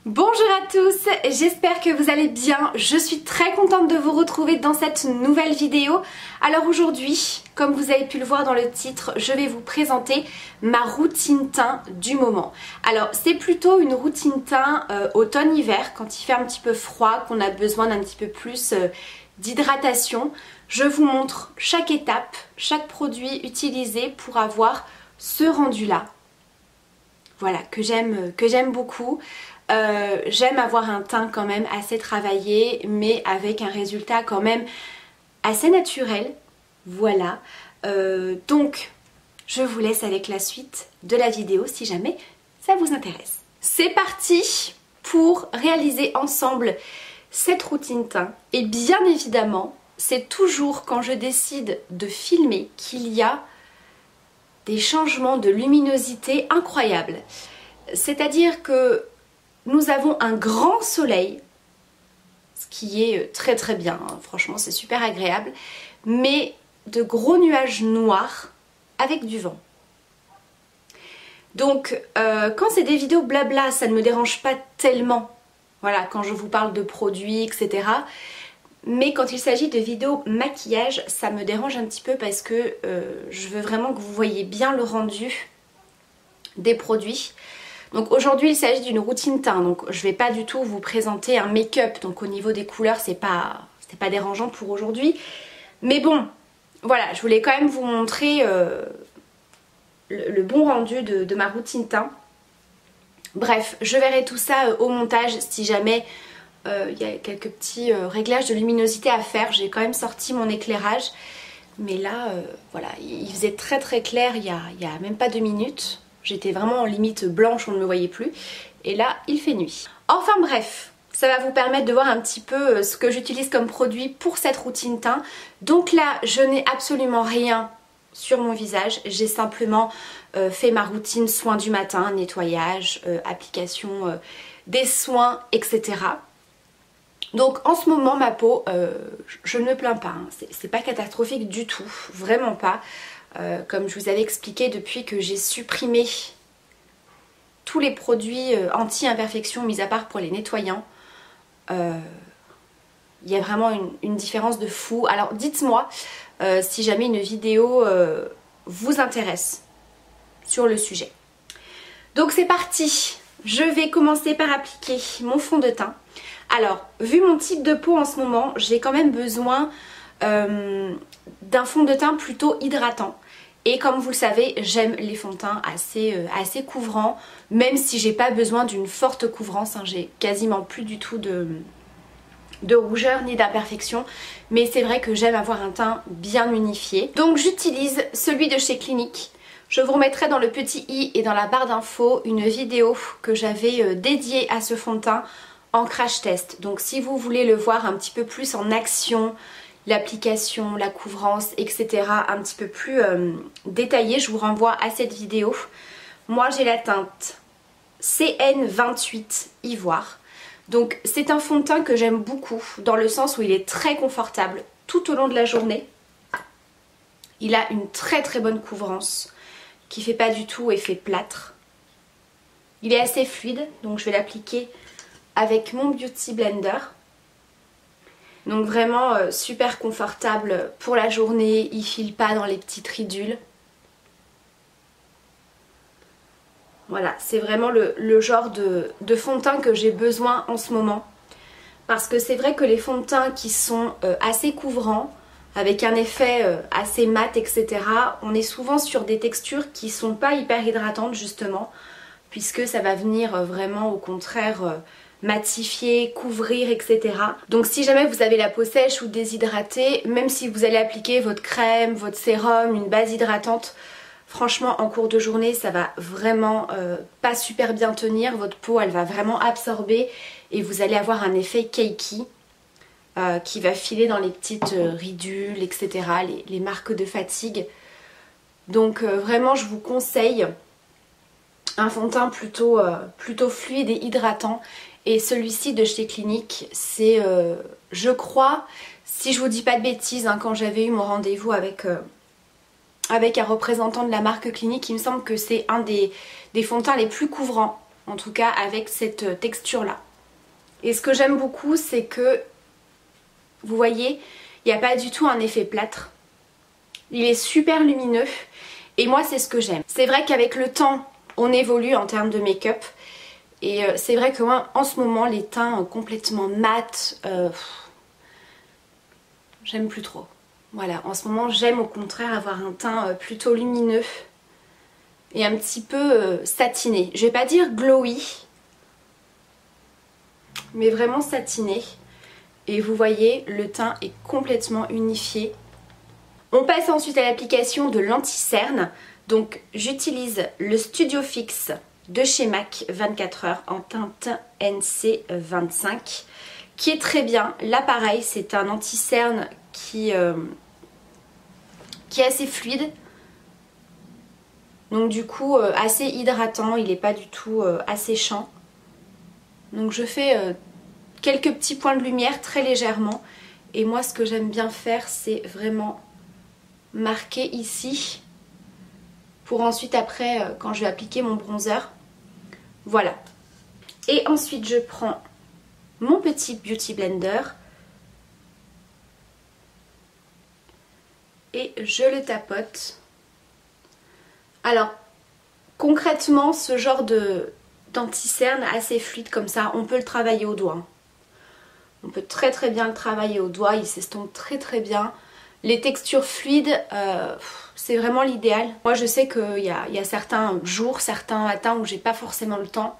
Bonjour à tous, j'espère que vous allez bien. Je suis très contente de vous retrouver dans cette nouvelle vidéo. Alors aujourd'hui, comme vous avez pu le voir dans le titre, je vais vous présenter ma routine teint du moment. Alors c'est plutôt une routine teint automne-hiver, quand il fait un petit peu froid, qu'on a besoin d'un petit peu plus d'hydratation. Je vous montre chaque étape, chaque produit utilisé pour avoir ce rendu-là. Voilà, que j'aime beaucoup. J'aime avoir un teint quand même assez travaillé, mais avec un résultat quand même assez naturel. Voilà. Donc, je vous laisse avec la suite de la vidéo si jamais ça vous intéresse. C'est parti pour réaliser ensemble cette routine teint. Et bien évidemment, c'est toujours quand je décide de filmer qu'il y a des changements de luminosité incroyables. C'est-à-dire que nous avons un grand soleil, ce qui est très très bien, hein. Franchement c'est super agréable, mais de gros nuages noirs avec du vent. Donc quand c'est des vidéos blabla, ça ne me dérange pas tellement, voilà, quand je vous parle de produits, etc. Mais quand il s'agit de vidéos maquillage, ça me dérange un petit peu parce que je veux vraiment que vous voyez bien le rendu des produits. Donc aujourd'hui il s'agit d'une routine teint, donc je vais pas du tout vous présenter un make-up, donc au niveau des couleurs c'est pas dérangeant pour aujourd'hui. Mais bon, voilà, je voulais quand même vous montrer le bon rendu de ma routine teint. Bref, je verrai tout ça au montage si jamais il y a quelques petits réglages de luminosité à faire. J'ai quand même sorti mon éclairage, mais là voilà, il faisait très très clair il y a même pas 2 minutes. J'étais vraiment en limite blanche, on ne me voyait plus. Et là, il fait nuit. Enfin bref, ça va vous permettre de voir un petit peu ce que j'utilise comme produit pour cette routine teint. Donc là, je n'ai absolument rien sur mon visage. J'ai simplement fait ma routine soins du matin, nettoyage, application des soins, etc. Donc en ce moment, ma peau, je ne me plains pas. Hein. C'est pas catastrophique du tout, vraiment pas. Comme je vous avais expliqué, depuis que j'ai supprimé tous les produits anti-imperfection, mis à part pour les nettoyants, il y a vraiment une différence de fou. Alors dites-moi si jamais une vidéo vous intéresse sur le sujet. Donc c'est parti, je vais commencer par appliquer mon fond de teint. Alors, vu mon type de peau en ce moment, j'ai quand même besoin d'un fond de teint plutôt hydratant. Et comme vous le savez, j'aime les fonds de teint assez couvrants, même si j'ai pas besoin d'une forte couvrance, hein. J'ai quasiment plus du tout de rougeur ni d'imperfection, mais c'est vrai que j'aime avoir un teint bien unifié. Donc j'utilise celui de chez Clinique. Je vous remettrai dans le petit i et dans la barre d'infos une vidéo que j'avais dédiée à ce fond de teint en crash test. Donc si vous voulez le voir un petit peu plus en action, l'application, la couvrance, etc. un petit peu plus détaillé, je vous renvoie à cette vidéo. Moi j'ai la teinte CN28 Ivoire. Donc c'est un fond de teint que j'aime beaucoup dans le sens où il est très confortable tout au long de la journée. Il a une très très bonne couvrance qui fait pas du tout effet plâtre. Il est assez fluide, donc je vais l'appliquer avec mon Beauty Blender. Donc vraiment super confortable pour la journée, il file pas dans les petites ridules. Voilà, c'est vraiment le genre de fond de teint que j'ai besoin en ce moment. Parce que c'est vrai que les fonds de teint qui sont assez couvrants, avec un effet assez mat, etc. on est souvent sur des textures qui sont pas hyper hydratantes justement, puisque ça va venir vraiment au contraire matifier, couvrir, etc. Donc si jamais vous avez la peau sèche ou déshydratée, même si vous allez appliquer votre crème, votre sérum, une base hydratante, franchement en cours de journée ça va vraiment pas super bien tenir. Votre peau elle va vraiment absorber et vous allez avoir un effet cakey qui va filer dans les petites ridules, etc. les marques de fatigue. Donc vraiment je vous conseille un fond de teint plutôt fluide et hydratant. Et celui-ci de chez Clinique, c'est, je crois, si je vous dis pas de bêtises, hein, quand j'avais eu mon rendez-vous avec un représentant de la marque Clinique, il me semble que c'est un des fonds de teint les plus couvrants en tout cas avec cette texture là. Et ce que j'aime beaucoup, c'est que vous voyez, il n'y a pas du tout un effet plâtre. Il est super lumineux et moi c'est ce que j'aime. C'est vrai qu'avec le temps on évolue en termes de make-up et c'est vrai que moi en ce moment les teints complètement mat, j'aime plus trop. Voilà, en ce moment j'aime au contraire avoir un teint plutôt lumineux et un petit peu satiné. Je vais pas dire glowy, mais vraiment satiné. Et vous voyez, le teint est complètement unifié. On passe ensuite à l'application de l'anti-cerne. Donc j'utilise le Studio Fix de chez MAC 24 heures en teinte NC25 qui est très bien. Là pareil, c'est un anti-cerne qui est assez fluide. Donc du coup assez hydratant, il n'est pas du tout asséchant. Donc je fais quelques petits points de lumière très légèrement. Et moi ce que j'aime bien faire, c'est vraiment marquer ici pour ensuite après quand je vais appliquer mon bronzer. Voilà. Et ensuite je prends mon petit Beauty Blender et je le tapote. Alors concrètement ce genre d'anti-cerne assez fluide comme ça, on peut le travailler au doigt. On peut très très bien le travailler au doigt, il s'estompe très très bien. Les textures fluides, c'est vraiment l'idéal. Moi je sais qu'il y a certains jours, certains matins où j'ai pas forcément le temps.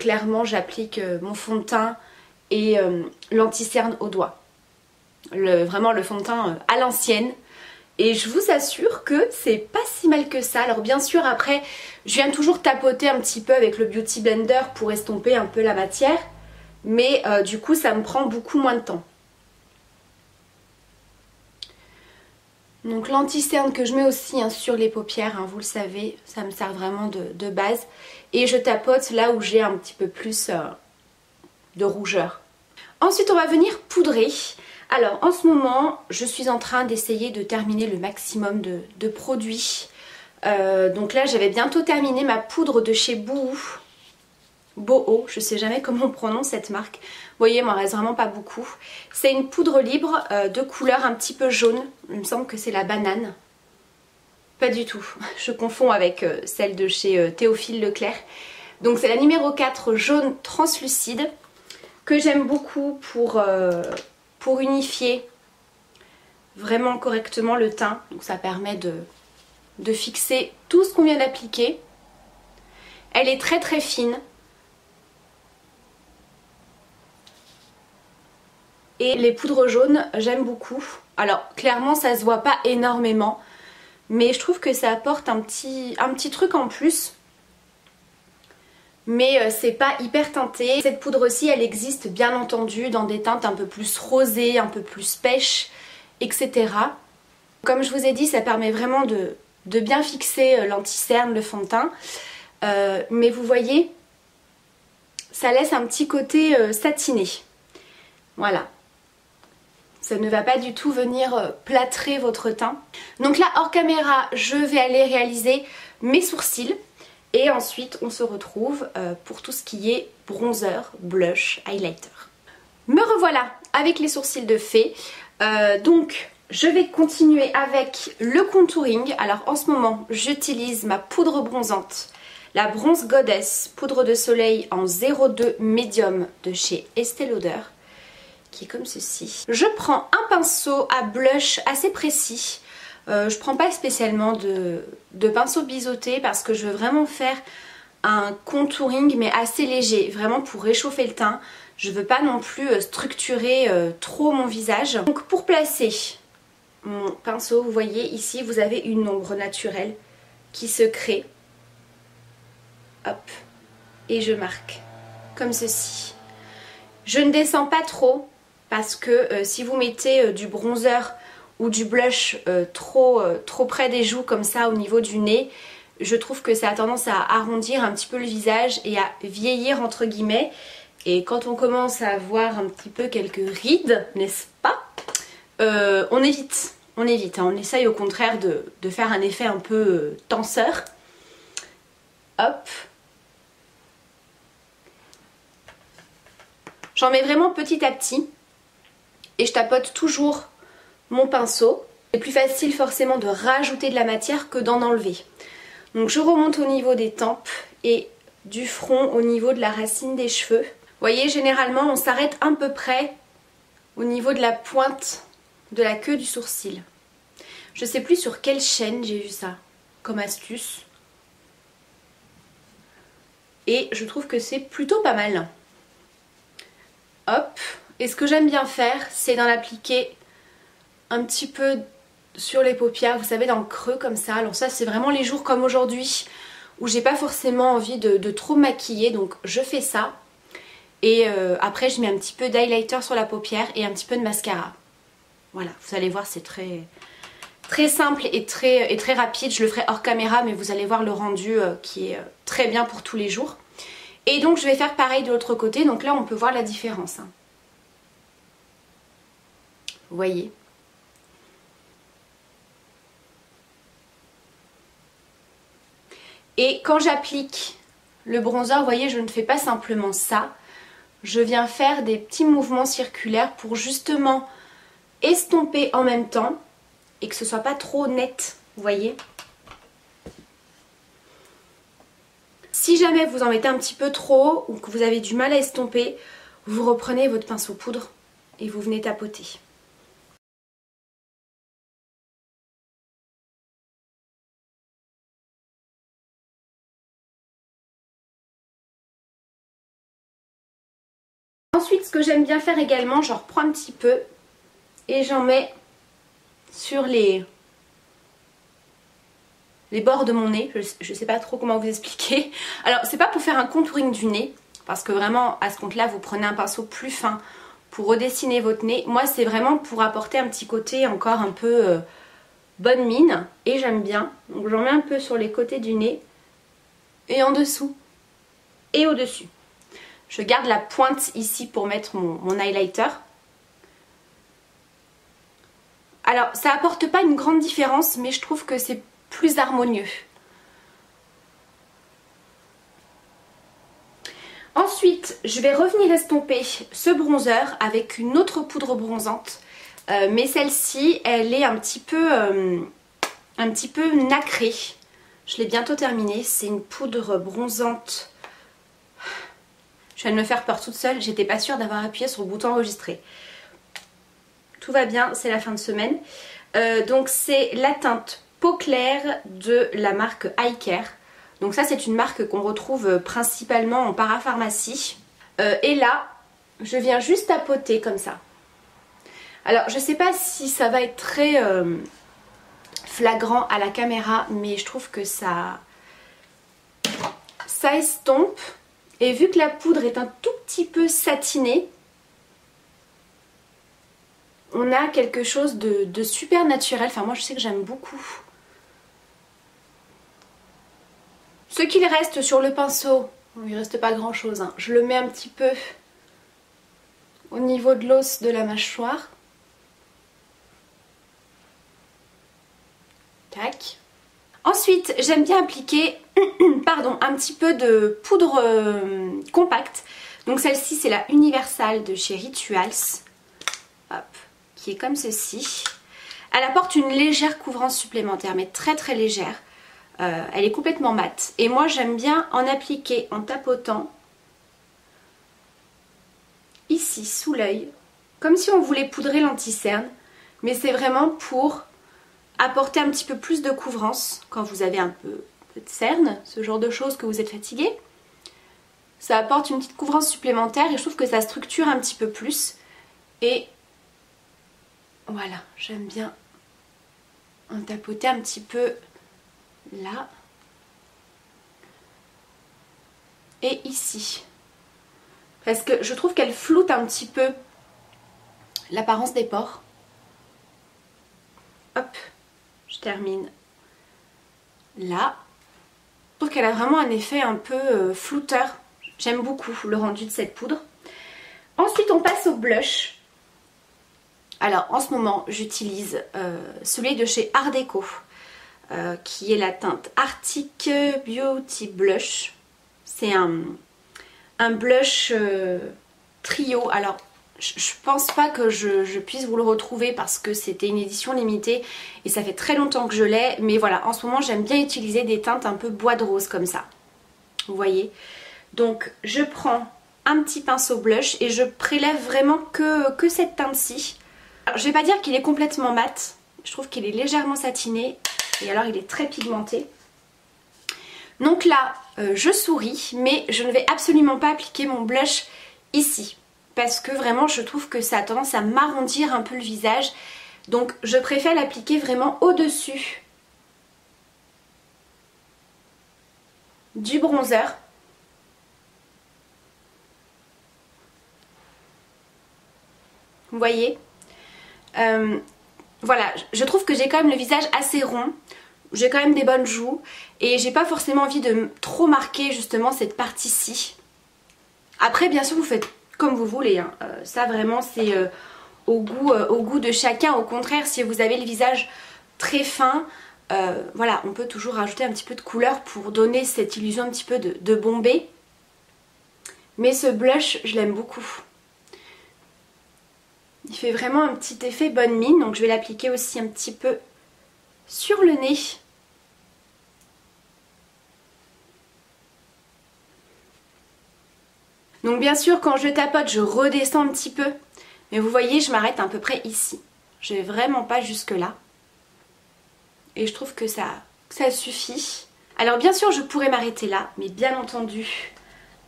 Clairement j'applique mon fond de teint et l'anti-cerne au doigt. Vraiment le fond de teint à l'ancienne. Et je vous assure que c'est pas si mal que ça. Alors bien sûr après je viens toujours tapoter un petit peu avec le Beauty Blender pour estomper un peu la matière. Mais du coup ça me prend beaucoup moins de temps. Donc l'anti-cerne que je mets aussi sur les paupières, vous le savez, ça me sert vraiment de base. Et je tapote là où j'ai un petit peu plus de rougeur. Ensuite on va venir poudrer. Alors en ce moment je suis en train d'essayer de terminer le maximum de produits. Donc là j'avais bientôt terminé ma poudre de chez Boohoo. Boho, je sais jamais comment on prononce cette marque. Vous voyez, il m'en reste vraiment pas beaucoup. C'est une poudre libre de couleur un petit peu jaune. Il me semble que c'est la banane. Pas du tout. Je confonds avec celle de chez Théophile Leclerc. Donc c'est la numéro 4 jaune translucide que j'aime beaucoup pour unifier vraiment correctement le teint. Donc ça permet de fixer tout ce qu'on vient d'appliquer. Elle est très très fine. Et les poudres jaunes, j'aime beaucoup. Alors clairement ça se voit pas énormément, mais je trouve que ça apporte un petit truc en plus. Mais c'est pas hyper teinté. Cette poudre-ci, elle existe bien entendu dans des teintes un peu plus rosées, un peu plus pêches, etc. Comme je vous ai dit, ça permet vraiment de bien fixer l'anti-cerne, le fond de teint. Mais vous voyez, ça laisse un petit côté satiné. Voilà. Ça ne va pas du tout venir plâtrer votre teint. Donc là, hors caméra, je vais aller réaliser mes sourcils. Et ensuite, on se retrouve pour tout ce qui est bronzer, blush, highlighter. Me revoilà avec les sourcils de fée. Donc, je vais continuer avec le contouring. Alors, en ce moment, j'utilise ma poudre bronzante. La Bronze Goddess, poudre de soleil en 02 médium de chez Estée Lauder. Qui est comme ceci. Je prends un pinceau à blush assez précis. Je prends pas spécialement de pinceau biseauté parce que je veux vraiment faire un contouring mais assez léger, vraiment pour réchauffer le teint. Je veux pas non plus structurer trop mon visage. Donc pour placer mon pinceau, vous voyez ici vous avez une ombre naturelle qui se crée. Hop, et je marque comme ceci. Je ne descends pas trop. Parce que si vous mettez du bronzer ou du blush trop près des joues comme ça au niveau du nez, je trouve que ça a tendance à arrondir un petit peu le visage et à vieillir entre guillemets. Et quand on commence à avoir un petit peu quelques rides, n'est-ce pas, on évite. On évite, on essaye au contraire de faire un effet un peu tenseur. Hop. J'en mets vraiment petit à petit et je tapote toujours mon pinceau. C'est plus facile forcément de rajouter de la matière que d'en enlever. Donc je remonte au niveau des tempes et du front au niveau de la racine des cheveux. Vous voyez, généralement on s'arrête à peu près au niveau de la pointe de la queue du sourcil. Je sais plus sur quelle chaîne j'ai vu ça comme astuce. Et je trouve que c'est plutôt pas mal. Hop. Et ce que j'aime bien faire, c'est d'en appliquer un petit peu sur les paupières, vous savez, dans le creux comme ça. Alors ça, c'est vraiment les jours comme aujourd'hui où j'ai pas forcément envie de trop maquiller, donc je fais ça. Et après, je mets un petit peu d'highlighter sur la paupière et un petit peu de mascara. Voilà, vous allez voir, c'est très simple et très rapide. Je le ferai hors caméra, mais vous allez voir le rendu qui est très bien pour tous les jours. Et donc, je vais faire pareil de l'autre côté. Donc là, on peut voir la différence, hein. Vous voyez ? Et quand j'applique le bronzer, vous voyez, je ne fais pas simplement ça. Je viens faire des petits mouvements circulaires pour justement estomper en même temps et que ce soit pas trop net, vous voyez. Si jamais vous en mettez un petit peu trop ou que vous avez du mal à estomper, vous reprenez votre pinceau poudre et vous venez tapoter. Ensuite, ce que j'aime bien faire également, j'en reprends un petit peu et j'en mets sur les bords de mon nez. Je sais pas trop comment vous expliquer. Alors, c'est pas pour faire un contouring du nez, parce que vraiment, à ce compte-là, vous prenez un pinceau plus fin pour redessiner votre nez. Moi, c'est vraiment pour apporter un petit côté encore un peu bonne mine. Et j'aime bien. Donc, j'en mets un peu sur les côtés du nez et en dessous et au-dessus. Je garde la pointe ici pour mettre mon highlighter. Alors, ça apporte pas une grande différence, mais je trouve que c'est plus harmonieux. Ensuite, je vais revenir estomper ce bronzer avec une autre poudre bronzante. Mais celle-ci, elle est un petit peu nacrée. Je l'ai bientôt terminée. C'est une poudre bronzante. Je viens de me faire peur toute seule, j'étais pas sûre d'avoir appuyé sur le bouton enregistrer. Tout va bien, c'est la fin de semaine. Donc c'est la teinte peau claire de la marque Eye Care. Donc ça, c'est une marque qu'on retrouve principalement en parapharmacie. Et là, je viens juste tapoter comme ça. Alors je sais pas si ça va être très flagrant à la caméra, mais je trouve que ça estompe. Et vu que la poudre est un tout petit peu satinée, on a quelque chose de super naturel. Enfin, moi je sais que j'aime beaucoup. Ce qu'il reste sur le pinceau, il reste pas grand chose, hein. Je le mets un petit peu au niveau de l'os de la mâchoire. Tac. Ensuite, j'aime bien appliquer un petit peu de poudre compacte. Donc celle-ci, c'est la Universal de chez Rituals. Hop, qui est comme ceci. Elle apporte une légère couvrance supplémentaire, mais très légère. Elle est complètement mate. Et moi, j'aime bien en appliquer en tapotant ici, sous l'œil. Comme si on voulait poudrer l'anti-cerne. Mais c'est vraiment pour apporter un petit peu plus de couvrance quand vous avez un peu de cerne, ce genre de choses, que vous êtes fatigué. Ça apporte une petite couvrance supplémentaire et je trouve que ça structure un petit peu plus. Et voilà, j'aime bien en tapoter un petit peu là et ici. Parce que je trouve qu'elle floute un petit peu l'apparence des pores. Hop, je termine là. Je trouve qu'elle a vraiment un effet un peu flouteur. J'aime beaucoup le rendu de cette poudre. Ensuite, on passe au blush. Alors, en ce moment, j'utilise celui de chez Art Deco, qui est la teinte Arctic Beauty Blush. C'est un blush trio. Alors je pense pas que je puisse vous le retrouver parce que c'était une édition limitée et ça fait très longtemps que je l'ai. Mais voilà, en ce moment j'aime bien utiliser des teintes un peu bois de rose comme ça. Vous voyez? Donc je prends un petit pinceau blush et je prélève vraiment que cette teinte-ci. Alors je vais pas dire qu'il est complètement mat, je trouve qu'il est légèrement satiné et alors il est très pigmenté. Donc là je souris mais je ne vais absolument pas appliquer mon blush ici. Parce que vraiment je trouve que ça a tendance à m'arrondir un peu le visage. Donc je préfère l'appliquer vraiment au-dessus du bronzer. Vous voyez, voilà, je trouve que j'ai quand même le visage assez rond. J'ai quand même des bonnes joues. Et j'ai pas forcément envie de trop marquer justement cette partie-ci. Après bien sûr vous faites comme vous voulez, hein. Ça vraiment c'est au goût de chacun. Au contraire, si vous avez le visage très fin, voilà, on peut toujours rajouter un petit peu de couleur pour donner cette illusion un petit peu de bombé. Mais ce blush, je l'aime beaucoup. Il fait vraiment un petit effet bonne mine, donc je vais l'appliquer aussi un petit peu sur le nez. Donc bien sûr quand je tapote je redescends un petit peu, mais vous voyez je m'arrête à peu près ici. Je vais vraiment pas jusque là. Et je trouve que ça suffit. Alors bien sûr je pourrais m'arrêter là, mais bien entendu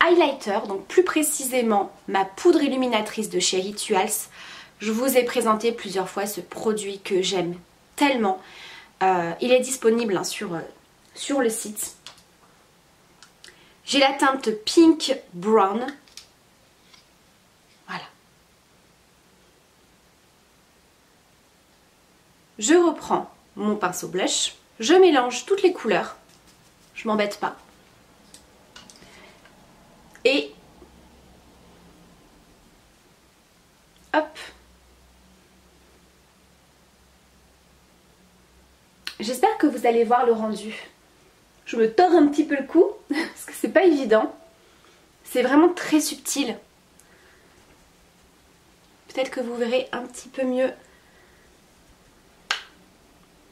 highlighter, donc plus précisément ma poudre illuminatrice de chez Rituals. Je vous ai présenté plusieurs fois ce produit que j'aime tellement. Il est disponible hein, sur le site. J'ai la teinte Pink Brown. Voilà. Je reprends mon pinceau blush. Je mélange toutes les couleurs. Je m'embête pas. Et hop. J'espère que vous allez voir le rendu. Je me tords un petit peu le cou parce que c'est pas évident. C'est vraiment très subtil. Peut-être que vous verrez un petit peu mieux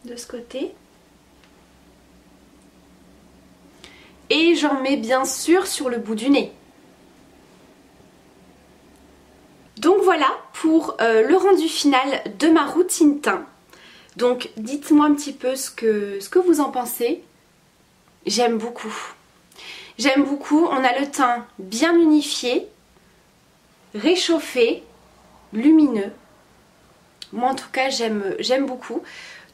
de ce côté. Et j'en mets bien sûr sur le bout du nez. Donc voilà pour le rendu final de ma routine teint. Donc dites-moi un petit peu ce que vous en pensez. J'aime beaucoup. J'aime beaucoup. On a le teint bien unifié, réchauffé, lumineux. Moi en tout cas j'aime beaucoup.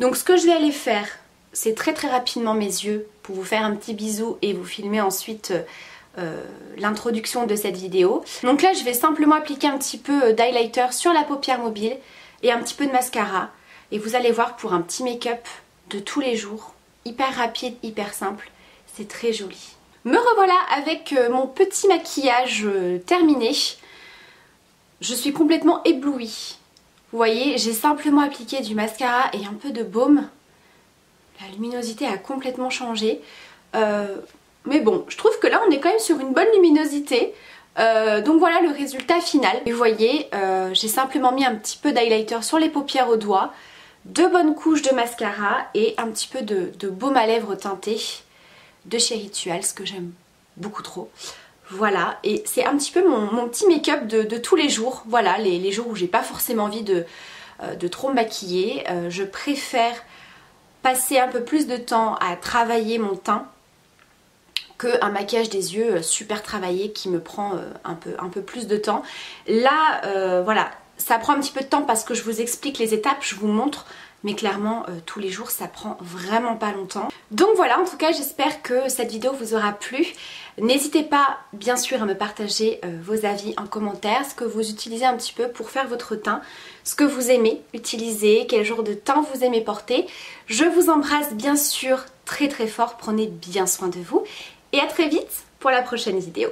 Donc ce que je vais aller faire, c'est très rapidement mes yeux pour vous faire un petit bisou et vous filmer ensuite l'introduction de cette vidéo. Donc là je vais simplement appliquer un petit peu d'highlighter sur la paupière mobile et un petit peu de mascara. Et vous allez voir pour un petit make-up de tous les jours, hyper rapide, hyper simple, c'est très joli. Me revoilà avec mon petit maquillage terminé. Je suis complètement éblouie. Vous voyez, j'ai simplement appliqué du mascara et un peu de baume. La luminosité a complètement changé. Mais bon, je trouve que là on est quand même sur une bonne luminosité. Donc voilà le résultat final. Et vous voyez, j'ai simplement mis un petit peu d'highlighter sur les paupières au doigt, deux bonnes couches de mascara et un petit peu de baume à lèvres teinté de chez Rituals que j'aime beaucoup trop. Voilà, et c'est un petit peu mon petit make-up de tous les jours. Voilà, les jours où j'ai pas forcément envie de trop me maquiller. Je préfère passer un peu plus de temps à travailler mon teint qu'un maquillage des yeux super travaillé qui me prend un peu plus de temps. Là, voilà, ça prend un petit peu de temps parce que je vous explique les étapes, je vous montre. Mais clairement, tous les jours, ça prend vraiment pas longtemps. Donc voilà, en tout cas, j'espère que cette vidéo vous aura plu. N'hésitez pas, bien sûr, à me partager vos avis en commentaire, ce que vous utilisez un petit peu pour faire votre teint, ce que vous aimez utiliser, quel genre de teint vous aimez porter. Je vous embrasse, bien sûr, très fort. Prenez bien soin de vous. Et à très vite pour la prochaine vidéo.